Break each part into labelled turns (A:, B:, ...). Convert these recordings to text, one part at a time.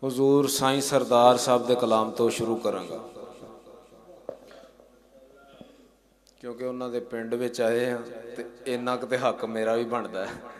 A: हुजूर साईं सरदार साहब के कलाम तो शुरू करांगा क्योंकि उन्होंने पिंड में आए हैं तो इन्ना कुते हक मेरा भी बनता है।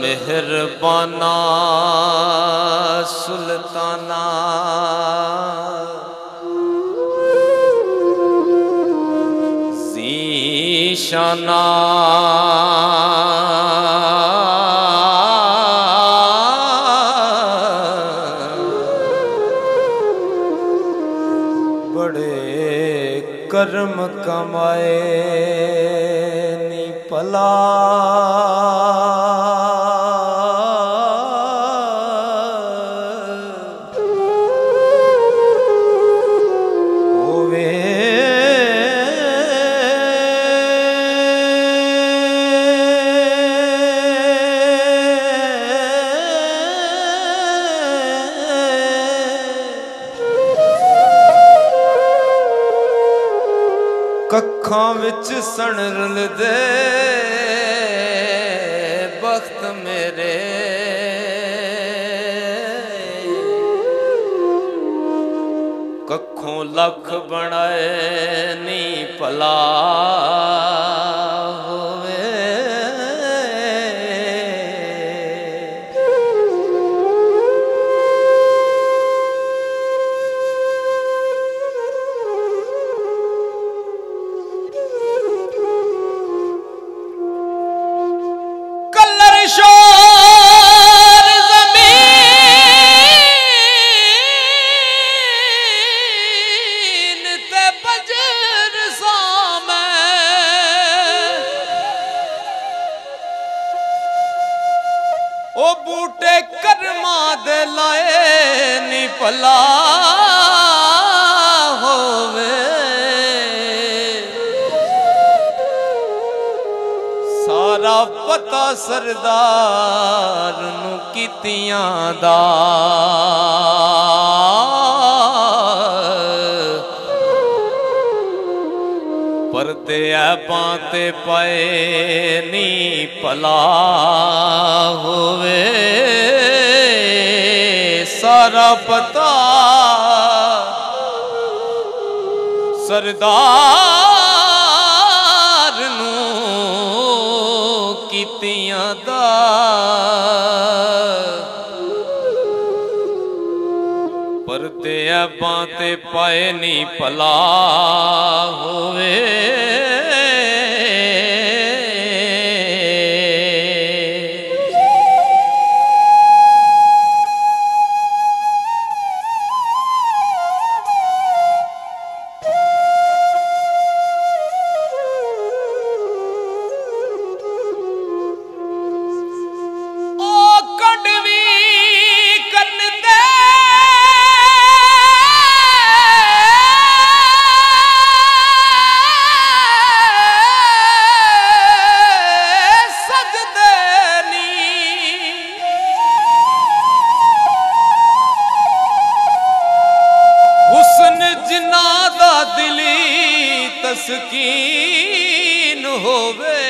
B: मेहरबाना सुल्ताना ज़ीशाना बड़े कर्म कमाए नी भला कखां विच सण रलदे बख्त मेरे कखों लख बनाए नी भला ओ बूटे कर्मा दे लाए नी भला होवे सारा पता सरदार नू कीतियां दा परते ऐपां ते पाए नी भला होवे सारा पता सरदार नू कीतियां दा परते ऐपां ते पाए नी भला होवे दिली तस्कीन होवे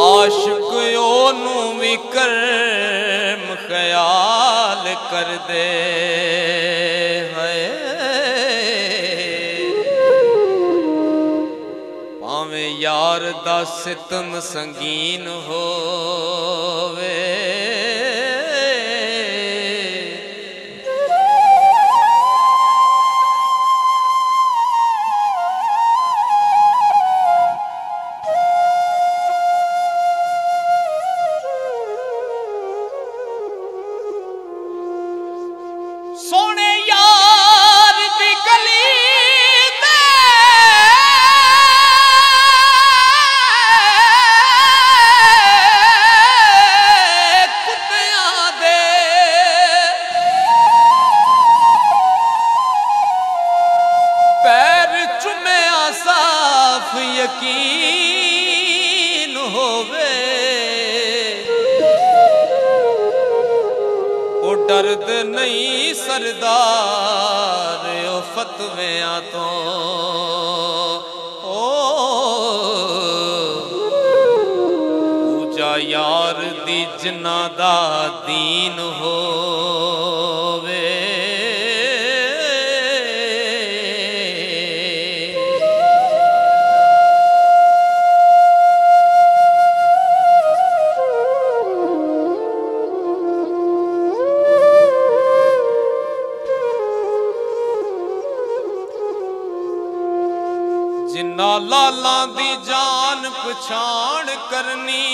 B: आशिक ओनू भी करम ख्याल कर दे है भावें यार दा सितम संगीन होवे सोने यार दी गली दे कुत्तियां दे पैर चुम्या साफ यकीन होवे ओ दर्द नहीं सरदार ओ फतवियां तो ओ पूजा यार दी जिन्ना दा दीन होवे जिन्ना लाला दी जान पछाण करनी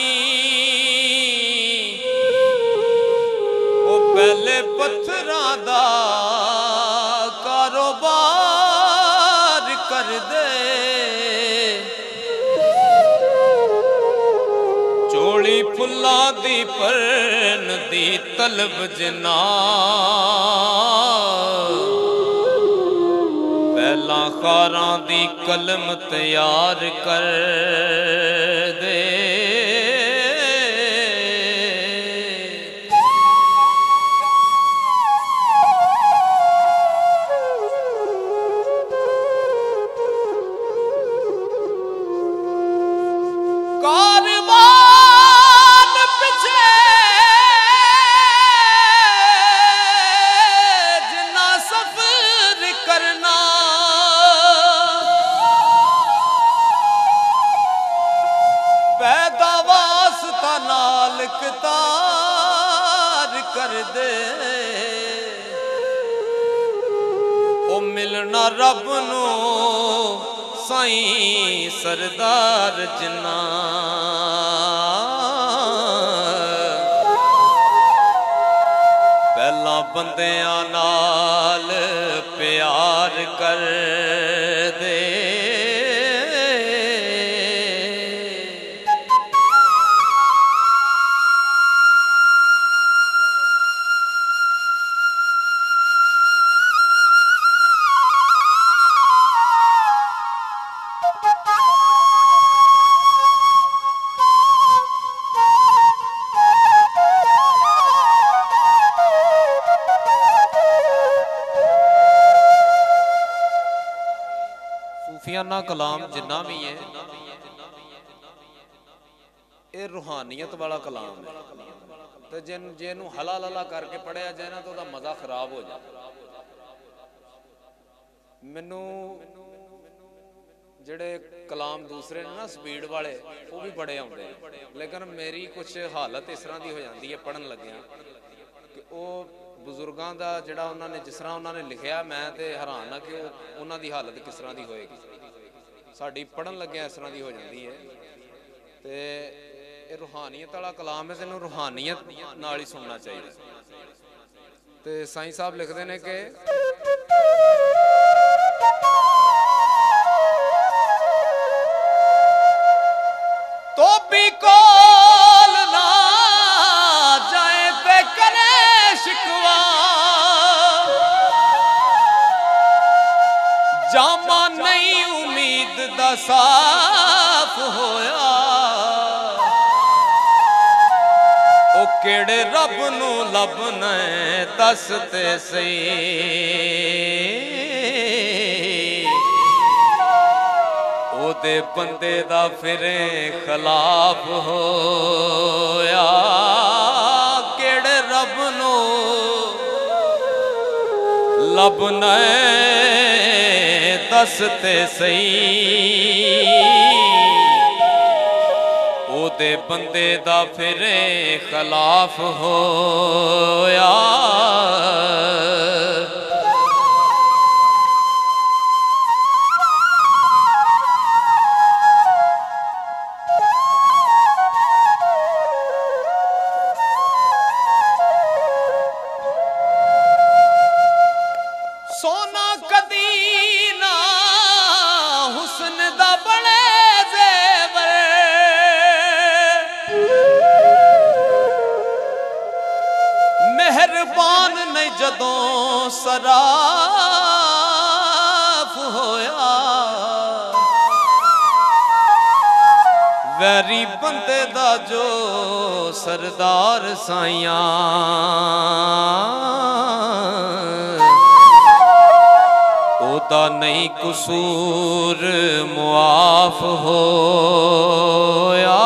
B: ओ पहले पत्थरां दा कारोबार कर दे चोली फुल्लां दी परन दी तलब जिन्ना पहला खारां दी कलम तैयार कर दे कारवान पिछले जिन्ना सफर करना पैदा वास्ता नाल कतार कर दे ओ मिलना रब नू साईं सरदार जिन्ना पहला बंदियां नाल प्यार कर दे सूफियाना कलाम जिन्ना भी है ये रूहानियत वाला कलाम है तो जिन्हों हला लला करके पढ़िया जाए ना तो उसका मजा खराब हो जाए मैनू जेड़े कलाम दूसरे ने ना स्पीड वाले वो भी बड़े आते हैं लेकिन मेरी कुछ हालत इस तरह की हो जाती है पढ़न लग्या कि वो बुजुर्गों का जोड़ा उन्होंने जिस तरह उन्होंने लिखा मैं तो हैरान हाँ कि उन्होंने हालत किस तरह की होएगी साड़ी पढ़न लग्या इस तरह की हो जाती है तो ये रूहानियत वाला कलाम है तेन रूहानियत नाल ही सुनना चाहिए तो साईं साहब लिखते हैं कि तो भी कोल ना जाए ते करे शिकवा जामा नहीं उम्मीद दा साफ होया ओ केड़े रब नू लभना दस ते सही ओदे बंदे दा फिरे खिलाफ होया केड़े रब नू लभना दस ते सही ओदे बंदे दा फिरे खिलाफ होया सोना कदी ना हुस्न दा बने जेवर मेहरबान नहीं जदों सराफ होया वैरी बंदे दा जो सरदार साइयां ओदा नहीं कसूर मुआफ होया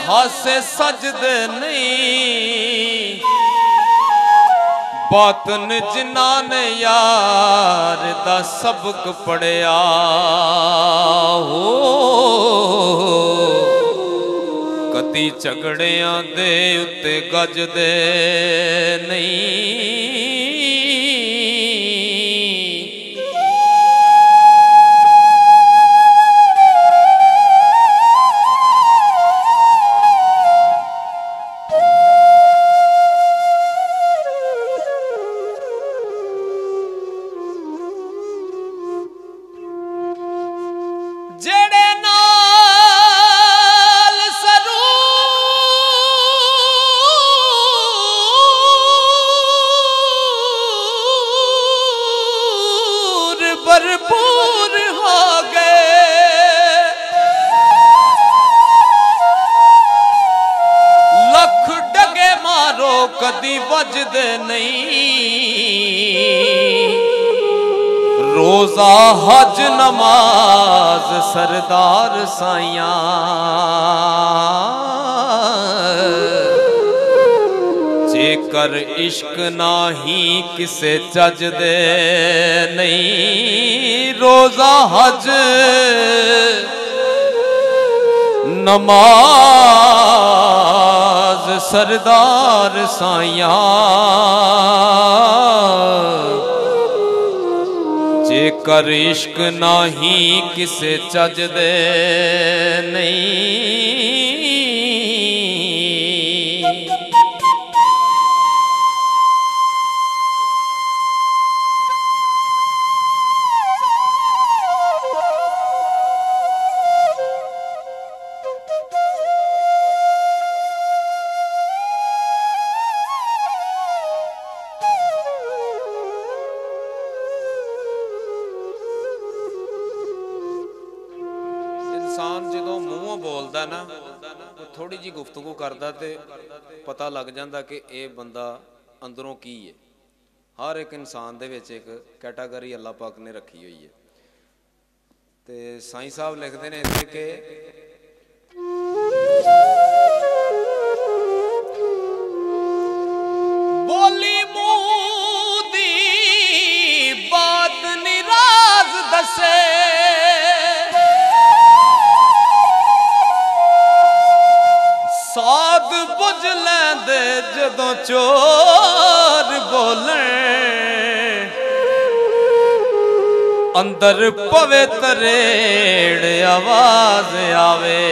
B: हासे सजदे नहीं बातन जिन्ना ने यार दा सबक पढ़िया हो कदी झगड़ियां दे उत्ते गजदे नहीं जेड़े नाल सरूर भरपूर हो गए लख डगे मारो कदी वजदे नहीं रोजा हज नमाज सरदार साइयां जेकर इश्क नाही किसे चज दे नहीं रोजा हज नमाज सरदार साइयां जेकर इश्क नाही किसे चज दे नहीं इंसान जो मूहों बोलता ना थोड़ी जी गुफ्तगू करता तो पता लग जाता कि ये बंदा अंदरों की है हर एक इंसान दे विच एक कैटागरी अल्लाह पाक ने रखी हुई है तो साईं साहब लिखते हैं इत्थे कि बोली मूह दी बात निराज दसे साध बुझ लैंदे जदों चोर बोले अंदर पवे तरेड़ आवाज आवे,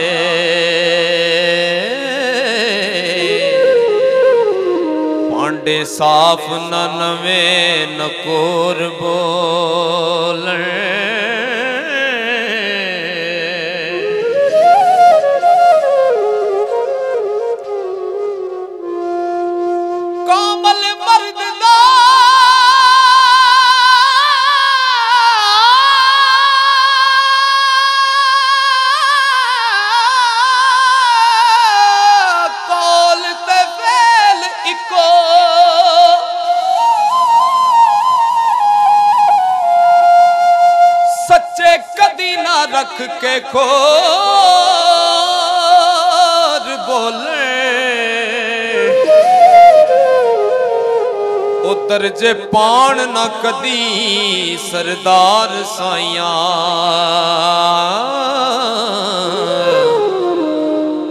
B: भांडे साफ न नवे नकोर बोलन। कामल मर्द दा कौल ते फेल इको, सच्चे कदी ना रख के खोर बोले। उतर जे पान न कदी सरदार साइया,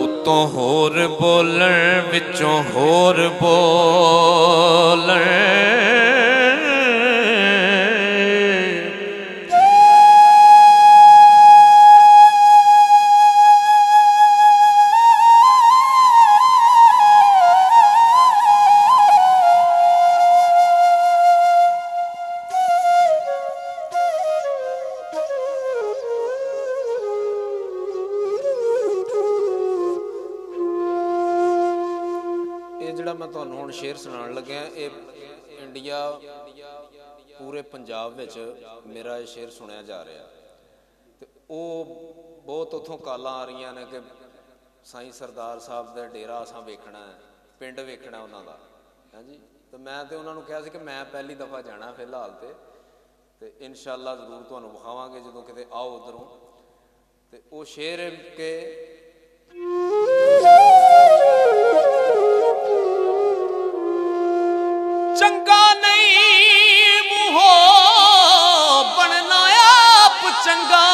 B: उतों होर बोलन विचों होर बोलन। मैं तुहानूं हुण शेर सुनाउण लग्या, ये इंडिया पूरे पंजाब विच मेरा ये शेर सुनिया जा रहा। तो वो बहुत उतों कालां आ रही ने कि साईं सरदार साहब का डेरा असां वेखना है, पिंड वेखना उन्हां दा है जी। तो मैं तो उन्होंने कहा कि मैं पहली दफ़ा जाना फिलहाल तो इंशाअल्लाह जरूर तुहानूं विखावांगे जदों किते आओ उधरों। तो वो शेर के चंगा नहीं मुहो बनना आप चंगा,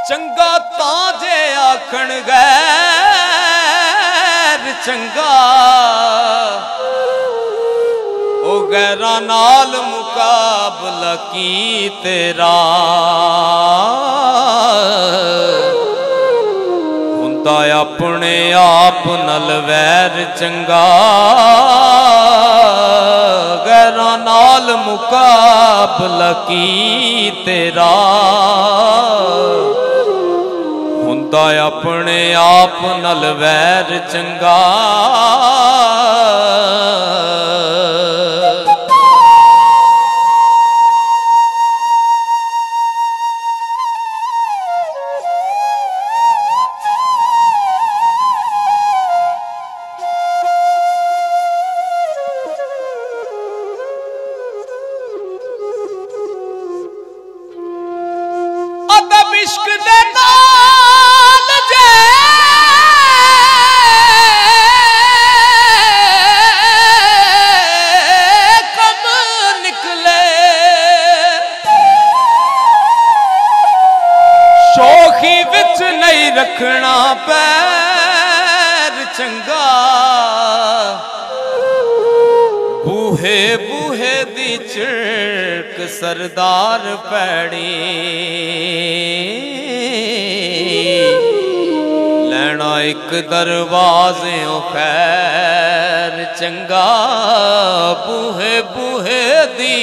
B: चंगा ताजे आखण गैर चंगा, ओ गैरा नाल मुकाबला की तेरा, अपने आप नल वैर चंगा, गैरां नाल मुकाबला की तेरा, हुंदा अपने आप नल वैर चंगा। इश्क दे नाल जे कम निकले, शोखी विच नहीं रखना पैर चंगा, बूहे बूहे दी चिड़क सरदार पैड़ी, लैना एक दरवाजे खैर चंगा, बूहे बूहे दी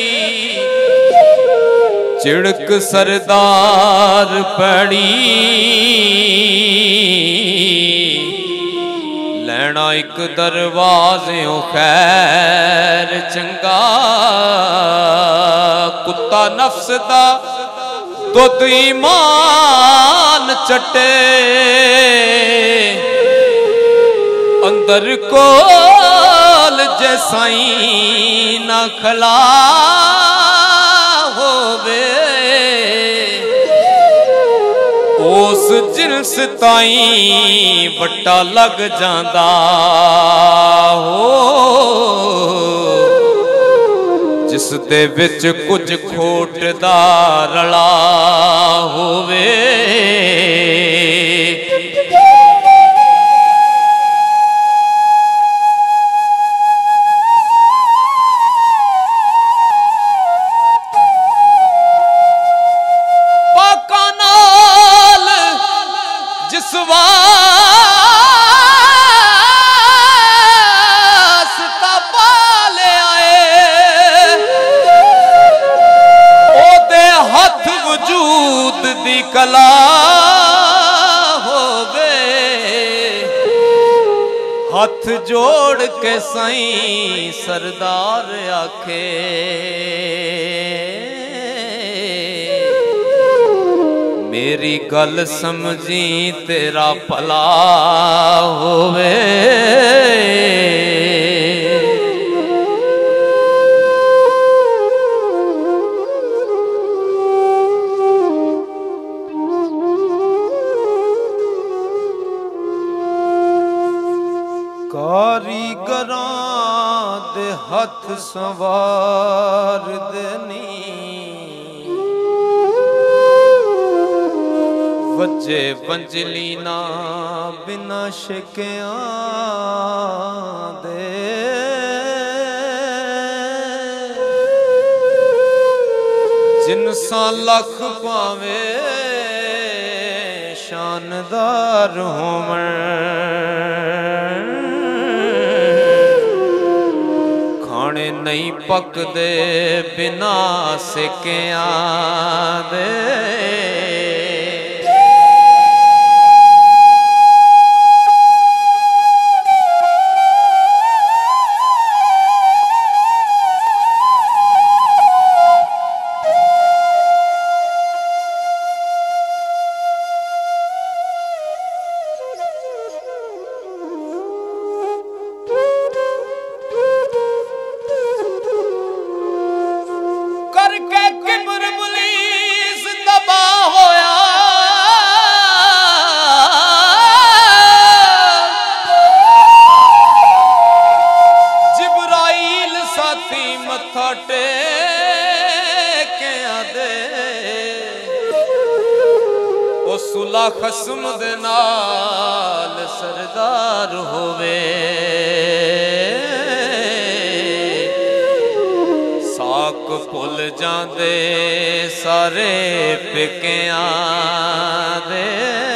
B: चिड़क सरदार पैड़ी, लैना एक दरवाजे खैर चंगा, कुत्ता नफ्स दा दुध ईमान चटे, अंदर कोल जे साईं ना खला होवे, उस जिनस ताईं वट्टा लग जांदा हो, जिस दे विच कुछ खोट दा रला होवे। वास्ता पाले आए ओदे हथ वजूद दी कला होवे हथ जोड़ के साईं सरदार आखे मेरी गल समझी तेरा भला होवे कारीगरां दे हथ संवार देनी वजे वंजली ना बिना शिकियां दे जिनसा लख पावे शानदार होवन खाने नहीं पकदे बिना सिकियां दे सुला खसम दे नाल सरदार होवे साक भुल जांदे सारे पिकियां दे